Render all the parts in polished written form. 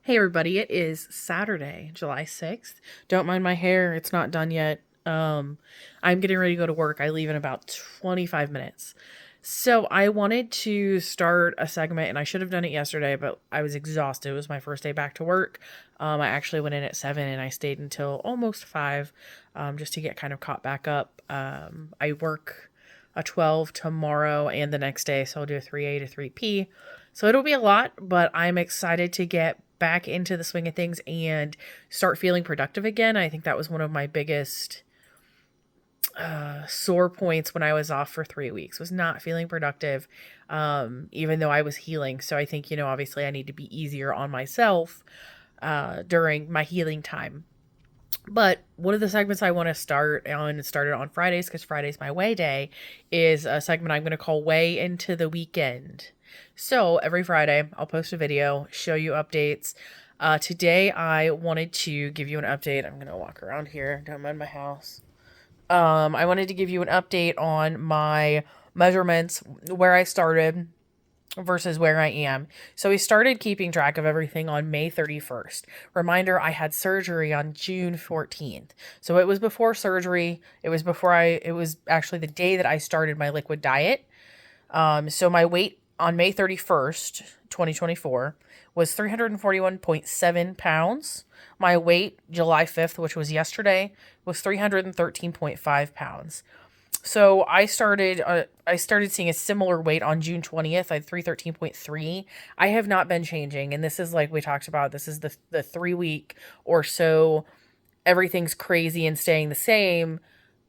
Hey everybody, it is Saturday, July 6th. Don't mind my hair, it's not done yet. I'm getting ready to go to work. I leave in about 25 minutes. So I wanted to start a segment and I should have done it yesterday, but I was exhausted. It was my first day back to work. I actually went in at 7 and I stayed until almost 5 just to get kind of caught back up. I work a 12 tomorrow and the next day, so I'll do a 3A to 3P. So it'll be a lot, but I'm excited to get back into the swing of things and start feeling productive again. I think that was one of my biggest sore points when I was off for 3 weeks, was not feeling productive, even though I was healing. So I think, obviously I need to be easier on myself during my healing time. But one of the segments I want to started on Fridays, because Friday's my weigh day, is a segment I'm going to call Weigh into the Weekend. So every Friday, I'll post a video, show you updates. Today, I wanted to give you an update. I'm going to walk around here. Don't mind my house. I wanted to give you an update on my measurements, where I started versus where I am. So we started keeping track of everything on May 31st. Reminder, I had surgery on June 14th. So it was before surgery. It was actually the day that I started my liquid diet. So my weight on May 31st, 2024 was 341.7 pounds. My weight July 5th, which was yesterday, was 313.5 pounds. So I started seeing a similar weight on June 20th. I had 313.3. I have not been changing. And this is like we talked about. This is the 3 week or so. Everything's crazy and staying the same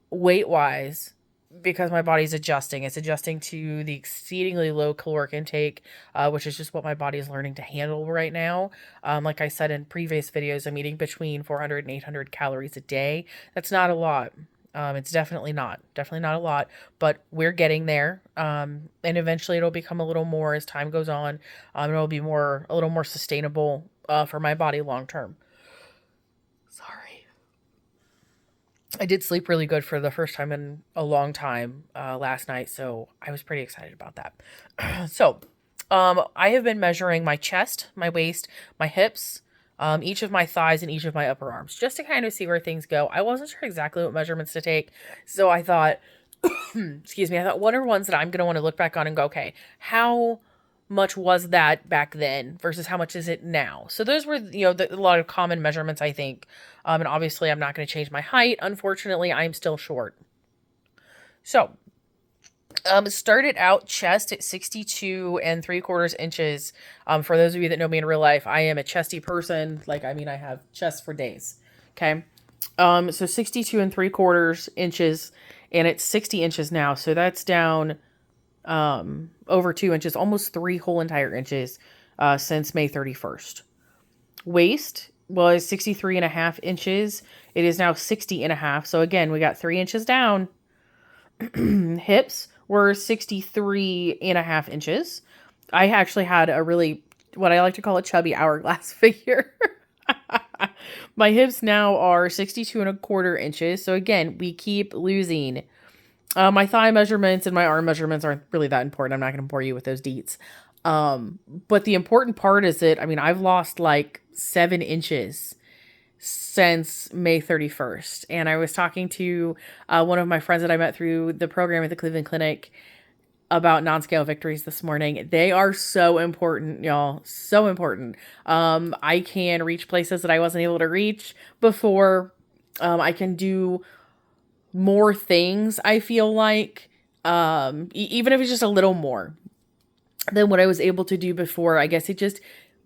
weight wise because my body's adjusting. It's adjusting to the exceedingly low caloric intake, which is just what my body is learning to handle right now. Like I said in previous videos, I'm eating between 400 and 800 calories a day. That's not a lot. It's definitely not a lot, but we're getting there. And eventually it'll become a little more as time goes on. It'll be a little more sustainable, for my body long term. Sorry. I did sleep really good for the first time in a long time, last night. So I was pretty excited about that. So, I have been measuring my chest, my waist, my hips, each of my thighs and each of my upper arms, just to kind of see where things go. I wasn't sure exactly what measurements to take. So I thought, excuse me, I thought, what are ones that I'm going to want to look back on and go, okay, how much was that back then versus how much is it now? So those were, a lot of common measurements, I think. And obviously I'm not going to change my height. Unfortunately, I'm still short. So, started out chest at 62 and 3/4 inches. For those of you that know me in real life, I am a chesty person. I have chest for days. Okay. So 62 and 3/4 inches, and it's 60 inches now. So that's down, over 2 inches, almost 3 whole entire inches, since May 31st. Waist was 63.5 inches. It is now 60.5. So again, we got 3 inches down. Hips were 63.5 inches. I actually had a really, what I like to call a chubby hourglass figure. My hips now are 62.25 inches. So again, we keep losing. My thigh measurements and my arm measurements aren't really that important. I'm not going to bore you with those deets. But the important part is that, I've lost like 7 inches since May 31st. And I was talking to one of my friends that I met through the program at the Cleveland Clinic about non-scale victories this morning. They are so important, y'all. So important. I can reach places that I wasn't able to reach before. I can do more things, I feel like, even if it's just a little more than what I was able to do before. I guess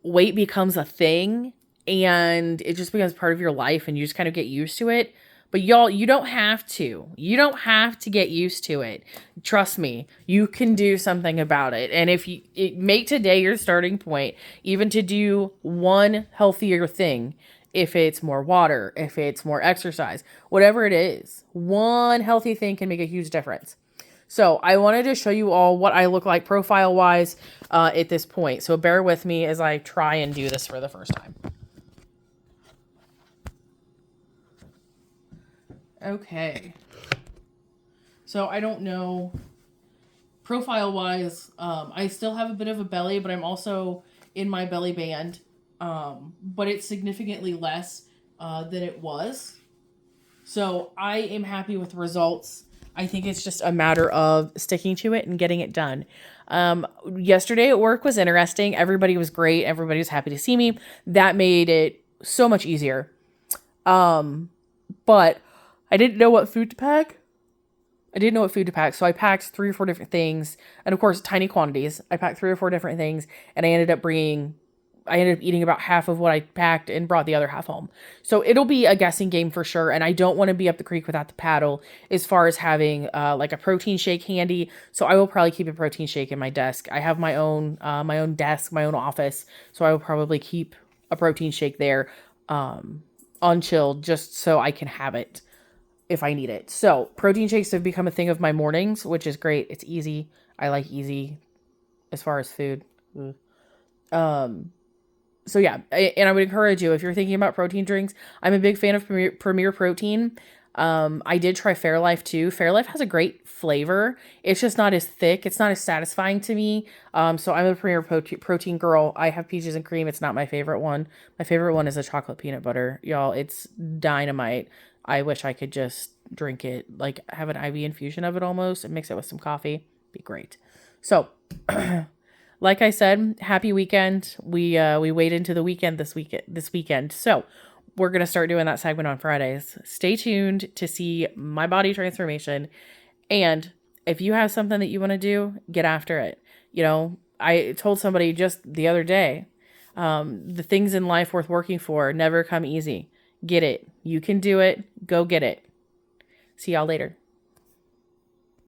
weight becomes a thing and it just becomes part of your life and you just kind of get used to it. But y'all, you don't have to. You don't have to get used to it. Trust me, you can do something about it. And if you make today your starting point, even to do one healthier thing, if it's more water, if it's more exercise, whatever it is, one healthy thing can make a huge difference. So I wanted to show you all what I look like profile-wise at this point. So bear with me as I try and do this for the first time. Okay. So I don't know. Profile-wise, I still have a bit of a belly, but I'm also in my belly band. but it's significantly less than it was. So I am happy with the results. I think it's just a matter of sticking to it and getting it done. Yesterday at work was interesting. Everybody was great. Everybody was happy to see me. That made it so much easier. But I didn't know what food to pack. So I packed 3 or 4 different things, and of course, tiny quantities. I packed 3 or 4 different things, and I ended up eating about half of what I packed and brought the other half home. So it'll be a guessing game for sure. And I don't want to be up the creek without the paddle as far as having like a protein shake handy. So I will probably keep a protein shake in my desk. I have my own desk, my own office. So I will probably keep a protein shake there on chilled just so I can have it if I need it. So protein shakes have become a thing of my mornings, which is great. It's easy. I like easy as far as food. Um, so yeah, and I would encourage you if you're thinking about protein drinks. I'm a big fan of Premier Protein. I did try Fairlife too. Fairlife has a great flavor. It's just not as thick. It's not as satisfying to me. So I'm a Premier Protein girl. I have peaches and cream. It's not my favorite one. My favorite one is a chocolate peanut butter. Y'all, it's dynamite. I wish I could just drink it, like have an IV infusion of it almost and mix it with some coffee. Be great. So like I said, happy weekend. We wait into the weekend this weekend. So we're gonna start doing that segment on Fridays. Stay tuned to see my body transformation. And if you have something that you want to do, get after it. You know, I told somebody just the other day, the things in life worth working for never come easy. Get it. You can do it. Go get it. See y'all later.